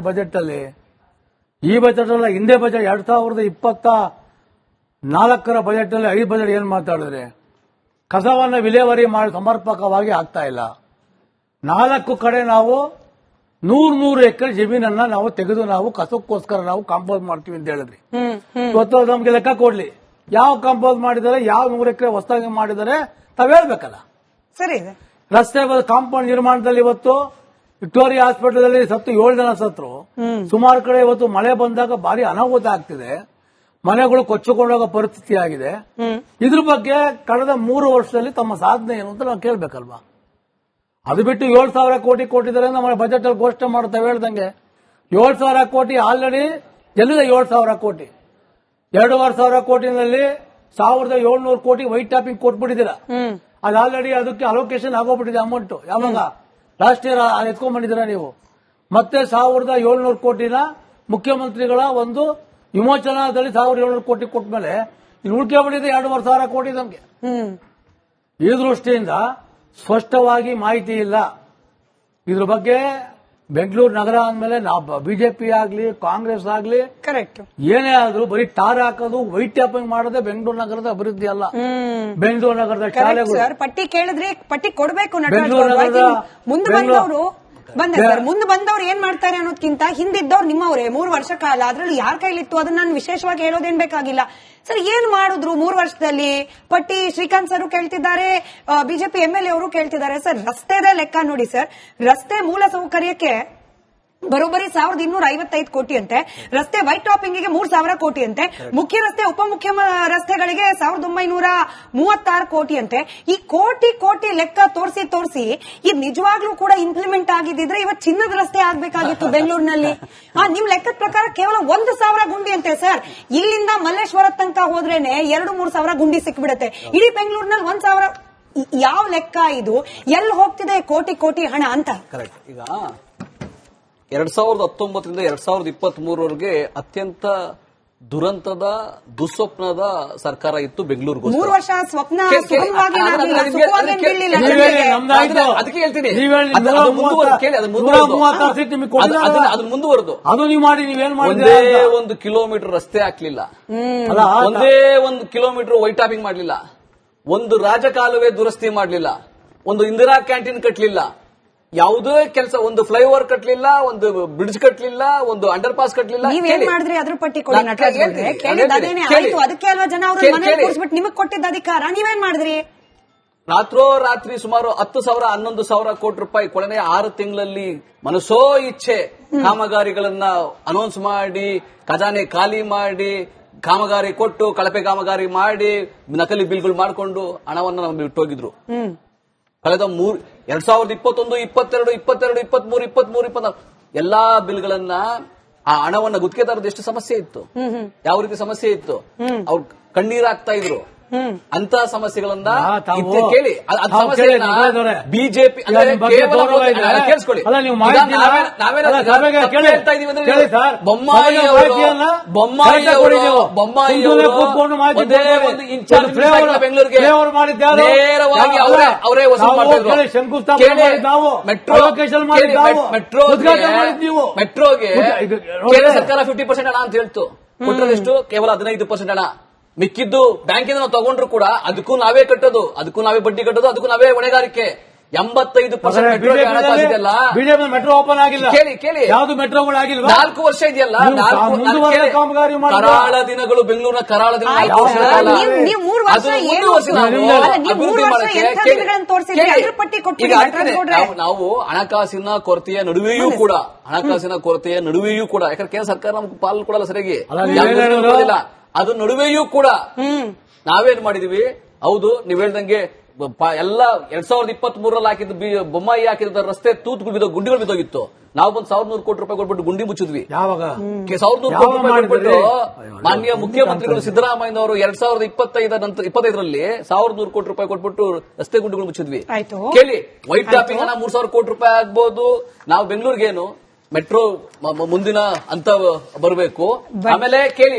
Budget ಅಲ್ಲಿ? ಈ budget ಅಲ್ಲ, ಹಿಂದೆ ಬಜೆಟ್ 2024 ಬಜೆಟ್ ಅಲ್ಲಿ 5 ಬಜೆಟ್ ಏನ್ ಮಾತಾಡಿದ್ರೆ ಕಸವನ್ನ ವಿಲೇವಾರಿ ಮಾಡಿ ಸಮರ್ಪಕವಾಗಿ ಆಗ್ತಾ ಇಲ್ಲ. 4 ಕಡೆ ನಾವು 100 ಎಕರೆ ಜಮೀನನ್ನ ನಾವು ತೆಗೆದು ನಾವು ಕಸಕ್ಕೋಸ್ಕರ ನಾವು ಕಾಂಪೋಸ್ ಮಾಡ್ತೀವಿ ಅಂತ ಹೇಳಿದ್ರಿ. ಇವತ್ತು ನಮ್ಗೆ ಲೆಕ್ಕ ಕೊಡ್ಲಿ, ಯಾವ ಕಾಂಪೋಸ್ ಮಾಡಿದರೆ, ಯಾವ 100 ಎಕರೆ ಹೊಸದಾಗಿ ಮಾಡಿದರೆ ತಾವ್ ಹೇಳ್ಬೇಕಲ್ಲ. ಸರಿ, ರಸ್ತೆ ಕಾಂಪೌಂಡ್ ನಿರ್ಮಾಣದಲ್ಲಿ ಇವತ್ತು ವಿಕ್ಟೋರಿಯಾ ಹಾಸ್ಪಿಟಲ್ ಸತ್ತು 7 ಜನ ಸತ್ರು. ಸುಮಾರು ಕಡೆ ಇವತ್ತು ಮಳೆ ಬಂದಾಗ ಭಾರಿ ಅನಾಹುತ ಆಗ್ತಿದೆ, ಮನೆಗಳು ಕೊಚ್ಚಿಕೊಂಡೋಗೋ ಪರಿಸ್ಥಿತಿ ಆಗಿದೆ. ಇದ್ರ ಬಗ್ಗೆ ಕಳೆದ 3 ವರ್ಷದಲ್ಲಿ ತಮ್ಮ ಸಾಧನೆ ಏನು ಅಂತ ನಾವು ಕೇಳ್ಬೇಕಲ್ವಾ? ಅದು ಬಿಟ್ಟು 7,000 ಕೋಟಿ ಕೊಟ್ಟಿದ್ದಾರೆ ನಮ್ಮ ಬಜೆಟ್ ಅಲ್ಲಿ ಘೋಷಣೆ ಮಾಡ್ತಾವೆ ಹೇಳ್ದಂಗೆ. 7,000 ಕೋಟಿ ಆಲ್ರೆಡಿ ಎಲ್ಲಿದೆ? 7,000 ಕೋಟಿ 2,500 ಕೋಟಿನಲ್ಲಿ 1,700 ಕೋಟಿ ವೈಟ್ ಟ್ಯಾಪಿಂಗ್ ಕೊಟ್ಬಿಟ್ಟಿದ್ದೀರಾ. ಅದು ಆಲ್ರೆಡಿ ಅದಕ್ಕೆ ಅಲೋಕೇಶನ್ ಆಗೋಗ್ಬಿಟ್ಟಿದೆ ಅಮೌಂಟ್. ಯಾವಾಗ ಲಾಸ್ಟ್ ಇಯರ್ ಎತ್ಕೊಂಡ್ಬಂದಿದ್ದೀರಾ ನೀವು? ಮತ್ತೆ 1,700 ಕೋಟಿನ ಮುಖ್ಯಮಂತ್ರಿಗಳ ಒಂದು ವಿಮೋಚನಾದಲ್ಲಿ 1,700 ಕೋಟಿ ಕೊಟ್ಟ ಮೇಲೆ ಇಲ್ಲಿ ಉಳ್ಕೊಂಡ್ಬಿಟ್ಟಿದೆ 2,500 ಕೋಟಿ ನಮಗೆ. ಈ ದೃಷ್ಟಿಯಿಂದ ಸ್ಪಷ್ಟವಾಗಿ ಮಾಹಿತಿ ಇಲ್ಲ ಇದ್ರ ಬಗ್ಗೆ. ಬೆಂಗಳೂರು ನಗರ ಅಂದ್ಮೇಲೆ ಬಿಜೆಪಿ ಆಗ್ಲಿ ಕಾಂಗ್ರೆಸ್ ಆಗ್ಲಿ ಕರೆಕ್ಟ್ ಏನೇ ಆದ್ರೂ ಬರೀ ಟಾರ್ ಹಾಕೋದು ವೈಟ್ ಟ್ಯಾಪಿಂಗ್ ಮಾಡೋದೇ ಬೆಂಗಳೂರು ನಗರದ ಅಭಿವೃದ್ಧಿ ಅಲ್ಲ. ಬೆಂಗಳೂರು ನಗರದ ಶಾಲೆಗಳು ಪಟ್ಟಿ ಕೇಳಿದ್ರೆ ಪಟ್ಟಿ ಕೊಡಬೇಕು. ಬೆಂಗಳೂರು ನಗರದ ಮುಂದೆ ಬಂದವ್ರು ಏನ್ ಮಾಡ್ತಾರೆ ಅನ್ನೋದಕ್ಕಿಂತ ಹಿಂದಿದ್ದವ್ರು ನಿಮ್ಮವ್ರೆ 3 ವರ್ಷ ಕಾಲ ಅದ್ರಲ್ಲಿ ಯಾರ ಕೈಲಿತ್ತು ಅದನ್ನ ನಾನು ವಿಶೇಷವಾಗಿ ಹೇಳೋದೇನ್ ಬೇಕಾಗಿಲ್ಲ. ಸರ್, ಏನ್ ಮಾಡಿದ್ರು 3 ವರ್ಷದಲ್ಲಿ? ಪಟ್ಟಿ ಶ್ರೀಕಾಂತ್ ಸರ್ ಕೇಳ್ತಿದ್ದಾರೆ, ಬಿಜೆಪಿ MLA ಅವರು ಕೇಳ್ತಿದ್ದಾರೆ. ಸರ್, ರಸ್ತೆದೇ ಲೆಕ್ಕ ನೋಡಿ ಸರ್. ರಸ್ತೆ ಮೂಲ ಸೌಕರ್ಯಕ್ಕೆ ಬರೋಬ್ಬರಿ 1,255 ಕೋಟಿ ಅಂತೆ, ರಸ್ತೆ ವೈಟ್ ಟಾಪಿಂಗ್ ಗೆ 3,000 ಕೋಟಿ ಅಂತೆ, ಮುಖ್ಯ ರಸ್ತೆ ಉಪಮುಖ್ಯ ರಸ್ತೆಗಳಿಗೆ 1,936 ಕೋಟಿ ಅಂತೆ. ಈ ಕೋಟಿ ಲೆಕ್ಕ ತೋರಿಸಿ ಇದು ನಿಜವಾಗ್ಲೂ ಕೂಡ ಇಂಪ್ಲಿಮೆಂಟ್ ಆಗಿದ್ರೆ ಇವತ್ತು ಚಿನ್ನದ ರಸ್ತೆ ಆಗ್ಬೇಕಾಗಿತ್ತು ಬೆಂಗಳೂರಿನಲ್ಲಿ. ನಿಮ್ ಲೆಕ್ಕದ ಪ್ರಕಾರ ಕೇವಲ 1,000 ಗುಂಡಿ ಅಂತೆ ಸರ್. ಇಲ್ಲಿಂದ ಮಲ್ಲೇಶ್ವರ ತನಕ ಹೋದ್ರೇನೆ 2-3 ಸಾವಿರ ಗುಂಡಿ ಸಿಕ್ಬಿಡುತ್ತೆ. ಇಡೀ ಬೆಂಗಳೂರಿನಲ್ಲಿ 1,000. ಯಾವ ಲೆಕ್ಕ ಇದು? ಎಲ್ಲಿ ಹೋಗ್ತಿದೆ ಕೋಟಿ ಹಣ ಅಂತ? ಕರೆಕ್ಟ್. ಈಗ 2019ರಿಂದ 2023ವರೆಗೆ ಅತ್ಯಂತ ದುರಂತದ ದುಸ್ವಪ್ನದ ಸರ್ಕಾರ ಇತ್ತು ಬೆಂಗಳೂರಿಗೆ. 3 ವರ್ಷ ಸ್ವಪ್ನ ಅದಕ್ಕೆ ಹೇಳ್ತೀನಿ, ಅದು ಮುಂದುವರೆದು ಒಂದೇ 1 ಕಿಲೋಮೀಟರ್ ರಸ್ತೆ ಹಾಕ್ಲಿಲ್ಲ, ಒಂದೇ 1 ಕಿಲೋಮೀಟರ್ ವೈಟ್ ಟಾಪಿಂಗ್ ಮಾಡ್ಲಿಲ್ಲ, ಒಂದು ರಾಜಕಾಲುವೆ ದುರಸ್ತಿ ಮಾಡ್ಲಿಲ್ಲ, ಒಂದು ಇಂದಿರಾ ಕ್ಯಾಂಟೀನ್ ಕಟ್ಲಿಲ್ಲ, ಯಾವುದೇ ಕೆಲಸ, ಒಂದು ಫ್ಲೈಓವರ್ ಕಟ್ಲಿಲ್ಲ, ಒಂದು ಬ್ರಿಡ್ಜ್ ಕಟ್ಲಿಲ್ಲ, ಒಂದು ಅಂಡರ್ ಪಾಸ್ ಕಟ್ಲಿಲ್ಲ. ನೀವೇನ್ ಮಾಡಿದ್ರಿ ಅದ್ರ ಪಟ್ಟಿ ಕೊಡಿ. ಅದಕ್ಕೆ ಅಲ್ವಾ ಜನ ಅವ್ರ ಮನೆ ಕೂರಿಸ್ಬಿಟ್ಟು ನಿಮಗ್ ಕೊಟ್ಟಿದ್ದ ಅಧಿಕಾರ. ನೀವೇನ್ ಮಾಡಿದ್ರಿ? ರಾತ್ರೋರಾತ್ರಿ ಸುಮಾರು 10,000 11,000 ಕೋಟಿ ರೂಪಾಯಿ ಕೊನೆಯ 6 ತಿಂಗಳಲ್ಲಿ ಮನಸೋ ಇಚ್ಛೆ ಕಾಮಗಾರಿಗಳನ್ನ ಅನೌನ್ಸ್ ಮಾಡಿ, ಖಜಾನೆ ಖಾಲಿ ಮಾಡಿ, ಕಾಮಗಾರಿ ಕೊಟ್ಟು, ಕಳಪೆ ಕಾಮಗಾರಿ ಮಾಡಿ, ನಕಲಿ ಬಿಲ್ಗಳು ಮಾಡಿಕೊಂಡು ಹಣವನ್ನು ನಮಗೆ ಬಿಟ್ಟೋಗಿದ್ರು. ಕಳೆದ 2021, 22, 22, 23, 24 ಎಲ್ಲಾ ಬಿಲ್ಗಳನ್ನ ಆ ಹಣವನ್ನ ಗುತ್ತಿಗೆದಾರದ್ದು ಎಷ್ಟು ಸಮಸ್ಯೆ ಇತ್ತು, ಯಾವ ರೀತಿ ಸಮಸ್ಯೆ ಇತ್ತು, ಅವ್ರು ಕಣ್ಣೀರಾಗ್ತಾ ಇದ್ರು. ಅಂತ ಸಮಸ್ಯೆಗಳನ್ನ ಕೇಳಿ, ಬಿಜೆಪಿ ಕೇಳಿಸ್ಕೊಳ್ಳಿ. ಬೊಮ್ಮಾಯಿ ಬೆಂಗಳೂರಿಗೆ ನೇರವಾಗಿ ಅವರೇ ವಸೂಲು ಮೆಟ್ರೋಗೆ ಕೇಂದ್ರ ಸರ್ಕಾರ 50% ಹಣ ಅಂತ ಹೇಳ್ತು, ಕೊಟ್ಟರೆಷ್ಟು ಕೇವಲ 15% ಹಣ. ಮಿಕ್ಕಿದ್ದು ಬ್ಯಾಂಕಿಂದ ನಾವು ತಗೊಂಡ್ರು ಕೂಡ ಅದಕ್ಕೂ ನಾವೇ ಕಟ್ಟೋದು, ಅದಕ್ಕೂ ನಾವೇ ಬಡ್ಡಿ ಕಟ್ಟೋದು, ಅದಕ್ಕೂ ನಾವೇ ಹೊಣೆಗಾರಿಕೆ. 85% ಮೆಟ್ರೋ ಓಪನ್ ಆಗಿಲ್ಲ. ಕೇಳಿ, ಯಾವ್ದು ಮೆಟ್ರೋಗಳು ಆಗಿಲ್ಲ. 4 ವರ್ಷ ಇದೆಯಲ್ಲ, ಕರಾಳ ದಿನಗಳು, ಬೆಂಗಳೂರಿನ ಕರಾಳ ದಿನ ನಾವು ಹಣಕಾಸಿನ ಕೊರತೆಯ ನಡುವೆಯೂ ಕೂಡ ಯಾಕಂದ್ರೆ ಕೇಂದ್ರ ಸರ್ಕಾರ ನಮ್ಗೆ ಪಾಲು ಕೊಡಲ್ಲ ಸರಿಯಾಗಿ, ಅದು ನಡುವೆಯೂ ಕೂಡ ನಾವೇನ್ ಮಾಡಿದೀವಿ? ಹೌದು, ನೀವ್ ಹೇಳ್ದಂಗೆ ಎಲ್ಲ 2023ರಲ್ಲಿ ಹಾಕಿದ್ದು ಬೊಮ್ಮಾಯಿ ಹಾಕಿದ ರಸ್ತೆ ತೂತು ಗುಂಡಿಗಳು ಬಿದ್ದೋಗಿತ್ತು. ನಾವು ಬಂದು 1,100 ಕೋಟಿ ರೂಪಾಯಿ ಕೊಟ್ಬಿಟ್ಟು ಗುಂಡಿ ಮುಚ್ಚಿದ್ವಿ. 1,100 ಕೋಟಿ ರೂಪಾಯಿ ಕೊಟ್ಬಿಟ್ಟು ಮಾನ್ಯ ಮುಖ್ಯಮಂತ್ರಿಗಳು ಸಿದ್ದರಾಮಯ್ಯನವರು 2025ರಲ್ಲಿ 1,100 ಕೋಟಿ ರೂಪಾಯಿ ಕೊಟ್ಬಿಟ್ಟು ರಸ್ತೆ ಗುಂಡಿಗಳು ಮುಚ್ಚಿದ್ವಿ. ಕೇಳಿ, ವೈಟ್ ಟಾಪಿಂಗ್ ಹಣ 3,000 ಕೋಟಿ ರೂಪಾಯಿ ಆಗ್ಬಹುದು. ನಾವು ಬೆಂಗಳೂರಿಗೇನು ಮೆಟ್ರೋ ಮುಂದಿನ ಹಂತ ಬರಬೇಕು. ಆಮೇಲೆ ಕೇಳಿ,